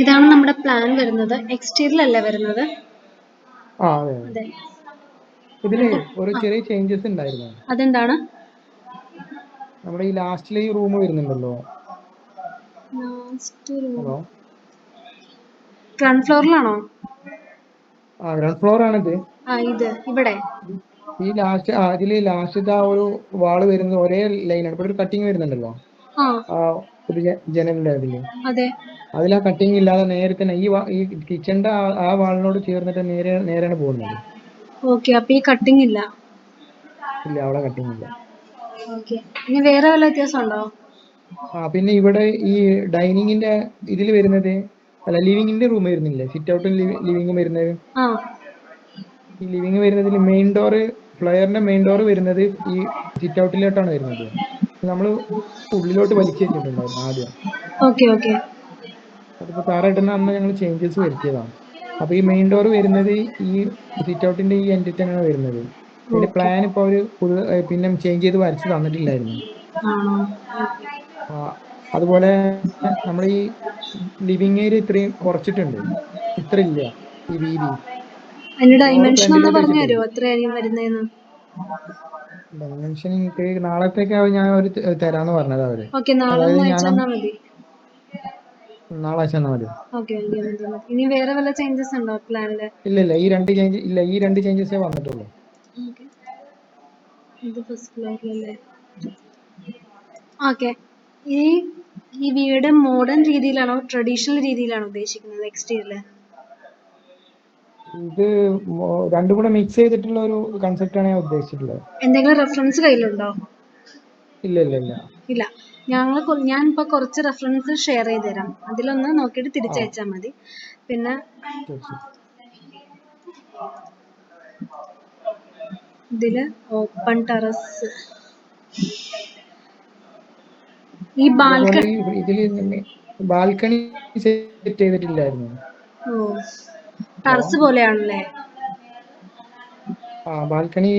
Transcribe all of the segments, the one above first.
ഇതാണ് നമ്മുടെ പ്ലാൻ വരുന്നത്. എക്സ്റ്റീരിയർ അല്ലേ വരുന്നത്? ആ അതെ അതെ. അതെ. ഇതില് അപ്പൊ ഒരു ചെറിയ ചേഞ്ചസ് ഉണ്ടായിരുന്നു. അതെന്താണ്? നമ്മുടെ ഈ ലാസ്റ്റിലെ ഈ റൂം വരുന്നുണ്ടല്ലോ. ലാസ്റ്റ് റൂം ഹലോ, ഗ്രൗണ്ട് ഫ്ലോറിലാണോ? ഗ്രൗണ്ട് ഫ്ലോർ ആണിത്. ഇത് ഇവിടെ. ഈ ലാസ്റ്റ് അതില് ലാസ്റ്റത്തെ ആ ഒരു വാള് വരുന്നത് ഒരേ ലൈനാണ്. ഇവിടെ ഒരു കട്ടിങ് വരുന്നുണ്ടല്ലോ ആ ആ ഒരു ജനലിന്റെ അതില്. അതെ. അതിൽ ആ കട്ടിങ് ഇല്ലാതെ നേരെ തന്നെ ഈ കിച്ചണിന്റെ ആ വാളിനോട് ചേർന്നിട്ട് നേരെയാണ് പോകുന്നത്. ഓക്കെ, അപ്പൊ ഈ കട്ടിങ് ഇല്ല. ഇല്ല, അവിടെ കട്ടിങ് ഇല്ല. ഓക്കെ, ഇനി വേറെ വല്ല വ്യത്യാസം ഉണ്ടോ? പിന്നെ ഇവിടെ ഈ ഡൈനിങ്ങിന്റെ ഇതിൽ വരുന്നത്, അല്ല ലിവിങ്ങിന്റെ റൂം വരുന്നില്ലേ, സിറ്റ് ഔട്ടും ലിവിങ്ങും വരുന്നത്. ആ ഈ ലിവിങ് വരുന്നതിൽ മെയിൻ ഡോറ്, ഫ്ലയറിന്റെ മെയിൻ ഡോറ് വരുന്നത് ഈ സിറ്റ് ഔട്ടിലോട്ടാണ് വരുന്നത്. നമ്മൾ ഉള്ളിലോട്ട് വലിച്ചു വെച്ചിട്ടുണ്ടായിരുന്നു ആദ്യം. Okay okay. അതിപ്പോ താറ ഇടുന്ന അന്ന് ഞങ്ങൾ ചേഞ്ചസ് വരുത്തിയതാണ്. അപ്പൊ ഈ മെയിൻ ഡോർ വരുന്നത് ഈ സിറ്റ് ഔട്ടിന്റെ ഈ എൻഡിൽ തന്നെയാണ് വരുന്നത്. അതിന്റെ ഓക്കെ. പ്ലാൻ ഇപ്പോൾ ഒരു പിന്നെ ചേഞ്ച് ചെയ്ത് വരച്ച് തന്നിട്ടില്ലായിരുന്നു. ആണോ? ആ, അതുപോലെ നമ്മൾ ഈ ലിവിങ് ഏരിയ ഇത്രയും കുറച്ചിട്ടുണ്ട്. ഇത്ര ഇല്ല ഈ വീതി. അതിന്റെ ഡോറ് ഡൈമെൻഷൻ ഒന്ന് ഫ്രണ്ടിലോട്ട് പറഞ്ഞു വെച്ചിട്ടേ. തരുമോ, എത്രയായിരിക്കും വരുന്നതെന്ന്? ഡയമെൻഷൻ എനിക്ക് നാളത്തേക്ക് ഞാൻ ഒരു തരാന്ന് പറഞ്ഞത് അവര്. ഓക്കെ, നാളെ അതായത് ഒന്ന് അയച്ചു ഞാൻ തന്നാൽ മതി. നാളെ അയച്ചു തന്നാൽ മതി. ഓക്കെ, ഇനി വേറെ വല്ല ചേഞ്ചസ് ഉണ്ടോ പ്ലാനില്? ഇല്ല, ഈ രണ്ട് ചേഞ്ചസേ വന്നിട്ടുള്ളൂ. ഓക്കെ, ഇത് ഫസ്റ്റ് ഫ്ലോറിലല്ലേ? ഓക്കെ. ഈ ഈ വീട് മോഡേൺ രീതിയിലാണോ ട്രഡീഷണൽ രീതിയിലാണോ ഉദ്ദേശിക്കുന്നത് എക്സ്റ്റീരിയർ? ഇത് രണ്ടും കൂടെ മിക്സ് ചെയ്തിട്ടുള്ള ഒരു കൺസെപ്റ്റാണ് ഞാൻ ഉദ്ദേശിച്ചിട്ടുള്ളത്. എന്തെങ്കിലും റെഫറൻസ് കയ്യിലുണ്ടോ? ഇല്ല. ഇല്ല. ഞാൻ ഇപ്പൊ കുറച്ച് റെഫറൻസ് ഷെയർ ചെയ്ത് തരാം. അതിലൊന്ന് നോക്കിയിട്ട് ആ തിരിച്ചയച്ചാൽ മതി. പിന്നെ ശരി. ഇതില് ഓപ്പൺ ടെറസ്, ഈ അതേപോലെ ബാൽക്കണി. ഇതിൽ ബാൽക്കണി സെറ്റ് ചെയ്തിട്ടില്ലായിരുന്നു. ഓ, ഹലോ, ടെറസ് പോലെയാണല്ലേ? ബാൽക്കണി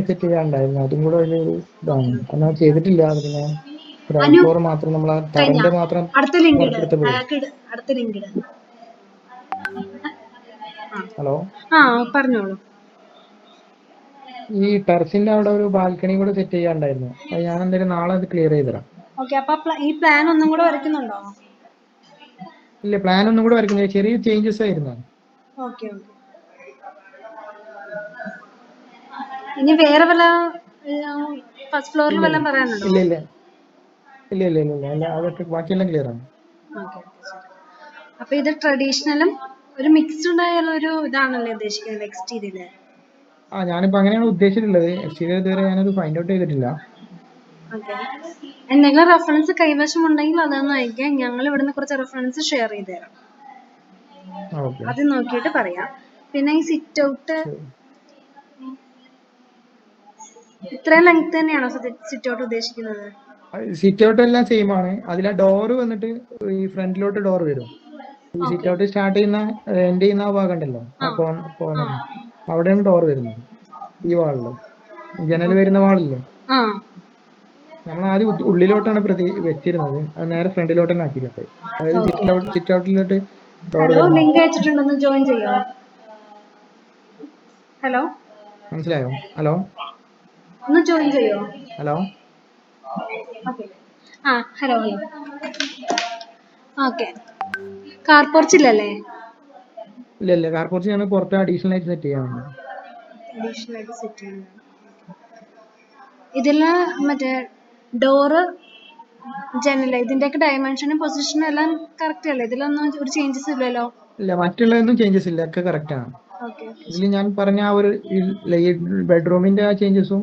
സെറ്റ് ചെയ്യാനുണ്ടായിരുന്നു. അതും കൂടെ ഒരു ഇതാണ്. എന്നാൽ ചെയ്തിട്ടില്ല. അതിന് ഞാൻ ഗ്രൗണ്ട് അനു, ഫ്ലോർ മാത്രം നമ്മൾ ആ കഴിഞ്ഞ തറന്റെ മാത്രം അടുത്ത ലിങ്ക് ഇട്, വർക്ക് എടുത്തപ്പോഴേ. അടുത്ത ലിങ്ക് ഇട്. ഹലോ, പറഞ്ഞോളൂ. ഈ ടെറസിന്റെ അവിടെ ഒരു ബാൽക്കണി കൂടെ സെറ്റ് ചെയ്യാനുണ്ടായിരുന്നു. അത് ഞാൻ എന്തായാലും നാളെ അത് ക്ലിയർ ചെയ്ത് തരാം. ഓക്കെ, അപ്പൊ ഈ പ്ലാൻ ഒന്നും കൂടെ വരയ്ക്കുന്നുണ്ടോ? ഇല്ല, പ്ലാൻ ഒന്നും കൂടെ വരയ്ക്കുന്നത് ചെറിയ ചേഞ്ചസ് ആയിരുന്നു. Okay okay. ഇനി വേറെ വല്ല ഫസ്റ്റ് ഫ്ലോറിൽ ഇല്ല വല്ലതും പറയാനുണ്ടോ? ഇല്ല, അതൊക്കെ ബാക്കിയെല്ലാം ക്ലിയർ ആണ്. ഓക്കെ, അപ്പൊ ഇത് ട്രഡീഷണലും ഒരു മിക്സ്ഡ് ആയ ഒരു ഇതാണല്ലേ ഉദ്ദേശിക്കുന്നത് എക്സ്റ്റീരിയർ? ഞാനിപ്പോ അങ്ങനെയാണ് ഉദ്ദേശിച്ചിട്ടുള്ളത്. എക്സ്റ്റീരിയർ ഇതുവരെ ഞാനത് ഫൈൻഡ് ഔട്ട് ചെയ്തിട്ടില്ല. ഓക്കെ, എന്തെങ്കിലും റെഫറൻസ് കൈവശം ഉണ്ടെങ്കിൽ അതൊന്നും അയക്കാം. ഞങ്ങൾ ഇവിടുന്ന് കുറച്ച് റെഫറൻസ് ഷെയർ ചെയ്ത് തരാം. ഓക്കെ, അത് നോക്കിയിട്ട് പറയാം. പിന്നെ ഈ സിറ്റ് ഔട്ട് ഇത്രയും ലെങ്ത് തന്നെയാണോ സിറ്റ് ഔട്ട് ഉദ്ദേശിക്കുന്നത്? സിറ്റ് ഔട്ട് എല്ലാം സെയിം ആണ്. അതിൽ ആ ഡോറ് വന്നിട്ട് ഈ ഫ്രണ്ടിലോട്ട് ഡോർ വരും. ഈ സിറ്റ് ഔട്ട് സ്റ്റാർട്ട് ചെയ്യുന്ന എൻഡ് ചെയ്യുന്ന ആ ഭാഗം ഉണ്ടല്ലോ, ആ കോർണർ, അവിടെയാണ് ഡോർ വരുന്നത്. ഈ വാളില് ജനൽ വരുന്ന വാളില്ലേ, നമ്മൾ ആദ്യം ഉള്ളിലോട്ടാണ് വെച്ചിരുന്നത്. അത് നേരെ ഫ്രണ്ടിലോട്ട് തന്നെ ആക്കിയിട്ടുണ്ട്. അതായത് സിറ്റ് ഔട്ടിലോട്ട് ഡോർ ഹലോ, വരുന്നത്. ലിങ്ക് അയച്ചിട്ടുണ്ടെന്ന് ജോയിൻ ചെയ്യോ? ഹലോ, മനസ്സിലായോ? ഹലോ, ഒന്ന് ജോയിൻ ചെയ്യോ? Hello, hello. Okay, car porch ഇല്ലല്ലേ? ഇല്ല, കാർ പോർച്ച് ഞാൻ പുറത്ത് അഡീഷണൽ ആയിട്ട് സെറ്റ് ചെയ്യാനുണ്ട്. അഡീഷണൽ ആയിട്ട് സെറ്റ് ചെയ്യണം. ഇതില് മറ്റേ ഡോറ്, ജനല്, ഇതിന്റെയൊക്കെ ഡയമെൻഷനും പൊസിഷനും എല്ലാം കറക്റ്റ് അല്ലേ? ഇതിലൊന്നും ഒരു ചേഞ്ചസ് ഇല്ലല്ലോ? ഇല്ല, മറ്റുള്ളതൊന്നും ചേഞ്ചസ് ഇല്ല, ഒക്കെ കറക്റ്റ് ആണ്. ഓക്കെ. ഇതിൽ ഞാൻ പറഞ്ഞ ആ ഒരു ബെഡ്റൂമിന്റെ ആ ചേഞ്ചസും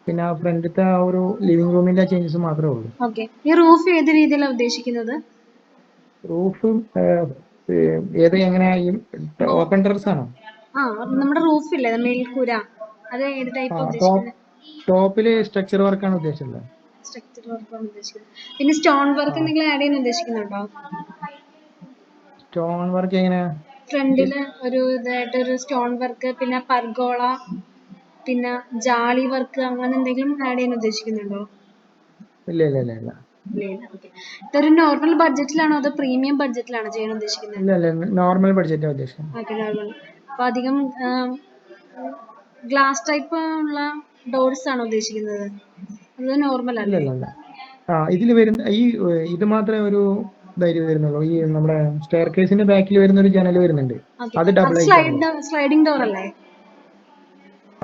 പിന്നെ ആ ഫ്രണ്ടിലത്തെ ആ ഒരു ലിവിംഗ് റൂമിന്റെ ആ ചേഞ്ചസും മാത്രമേ ഉള്ളൂ. ഓക്കെ, ഈ റൂഫ് ഏത് രീതിയിലാണ് ഉദ്ദേശിക്കുന്നത്? റൂഫ് എങ്ങനെയാ? ഓപ്പൺ ടെറസ് ആണോ? നമ്മുടെ റൂഫ് ഇല്ലേ, മേൽക്കൂര, അത് ഏത് ടൈപ്പ് ഉദ്ദേശിക്കുന്നത്? ടോപ്പില് സ്ട്രക്ചർ വർക്കാണ് ഉദ്ദേശിച്ചത്. സ്ട്രക്ചർ വർക്കാണ് ഉദ്ദേശിക്കുന്നത്. പിന്നെ സ്റ്റോൺ വർക്ക് എന്തെങ്കിലും ആഡ് ചെയ്യാൻ ഉദ്ദേശിക്കുന്നുണ്ടോ? സ്റ്റോൺ വർക്ക് എങ്ങനെയാ? ഫ്രണ്ടില് ഒരു ഇതായിട്ടൊരു സ്റ്റോൺ വർക്ക്, പിന്നെ പർഗോള, പിന്നെ ജാളി വർക്ക്, അങ്ങനെ എന്തെങ്കിലും ആഡ് ചെയ്യാൻ ഉദ്ദേശിക്കുന്നുണ്ടോ? ഇല്ല. ഓക്കെ. ഇതൊരു നോർമൽ ബഡ്ജറ്റിലാണോ അതോ പ്രീമിയം ബഡ്ജറ്റിലാണോ ചെയ്യാൻ ഉദ്ദേശിക്കുന്നത്? ഇല്ല ഇല്ല നോർമൽ ബഡ്ജറ്റ് ഉദ്ദേശിക്കുന്നത്. Okay, normal. അപ്പൊ അധികം ഗ്ലാസ് ടൈപ്പ് ഉള്ള ഡോർസ് ആണോ ഉദ്ദേശിക്കുന്നത്? അത് നോർമൽ ഇല്ല അല്ലേ? ഇല്ല ഇല്ല ഇതിൽ വരുന്ന ഇത് മാത്രമേ ഒരു ധൈര്യം വരുന്നുള്ളൂ. ഈ നമ്മുടെ സ്റ്റെയർ കേസിന്റെ ബാക്കിൽ വരുന്ന ഒരു ജനൽ വരുന്നുണ്ട്, ഓക്കെ, അത് അത് ഡബിൾ ഹൈറ്റ് ആണ്. സ്ലൈഡിംഗ് ഡോർ അല്ലേ?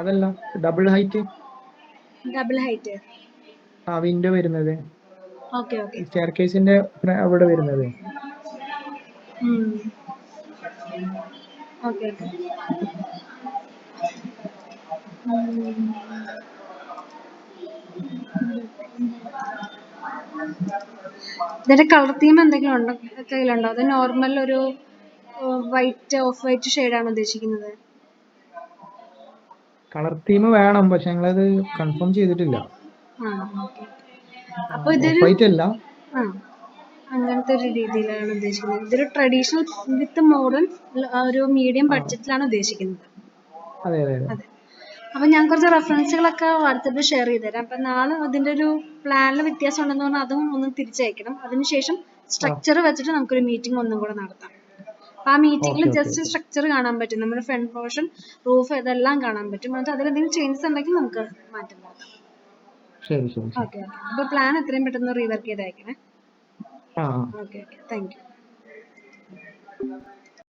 അതല്ല, double height double height. Window വരുന്നത് ഓക്കെ ഓക്കെ. സ്റ്റെയർ കേസിന്റെ അവിടെ വരുന്നത്. Okay okay. ഇതിന്റെ കളർ തീം എന്തെങ്കിലും ഉണ്ടോ കയ്യിലുണ്ടോ? അത് നോർമൽ ഒരു വൈറ്റ് ഓഫ് വൈറ്റ് ഷെയ്ഡാണ് ഉദ്ദേശിക്കുന്നത്. കളർ തീം വേണം, പക്ഷെ ഞങ്ങളത് കൺഫേം ചെയ്തിട്ടില്ല. ആ, ഓക്കെ. അപ്പൊ ഓഫ് ഇതൊരു വൈറ്റ് അല്ല. അങ്ങനത്തെ ഒരു രീതിയിലാണ് ഉദ്ദേശിക്കുന്നത്. ഇതൊരു ട്രഡീഷണൽ വിത്ത് മോഡേൺ ഒരു മീഡിയം ബഡ്ജറ്റിലാണ് ഉദ്ദേശിക്കുന്നത്. അതെ അതെ അതെ. അതെ. അപ്പൊ ഞാൻ കുറച്ച് റെഫറൻസുകളൊക്കെ വാട്സാപ്പിൽ ഷെയർ ചെയ്തുതരാം. അപ്പൊ നാളെ അതിന്റെ ഒരു പ്ലാനിൽ വ്യത്യാസം ഉണ്ടെന്ന് പറഞ്ഞാൽ അതും ഒന്ന് തിരിച്ചയക്കണം. അതിനുശേഷം സ്ട്രക്ചർ വെച്ചിട്ട് നമുക്കൊരു മീറ്റിംഗ് ഒന്നും കൂടെ നടത്താം. അപ്പൊ ആ മീറ്റിംഗിൽ ജസ്റ്റ് സ്ട്രക്ചർ കാണാൻ പറ്റും, നമ്മുടെ ഫ്രണ്ട് പോർഷൻ, റൂഫ്, ഇതെല്ലാം കാണാൻ പറ്റും. എന്നിട്ട് അതിലെന്തെങ്കിലും ചേഞ്ചസ് ഉണ്ടെങ്കിൽ നമുക്ക് മാറ്റം വരുത്താം. ശരി ശരി ശരി. Okay okay. അപ്പൊ പ്ലാൻ എത്രയും പെട്ടെന്ന് റീവർക്ക് ചെയ്ത് അയക്കണേ. ആ ഓക്കെ ഓക്കെ. Thank you.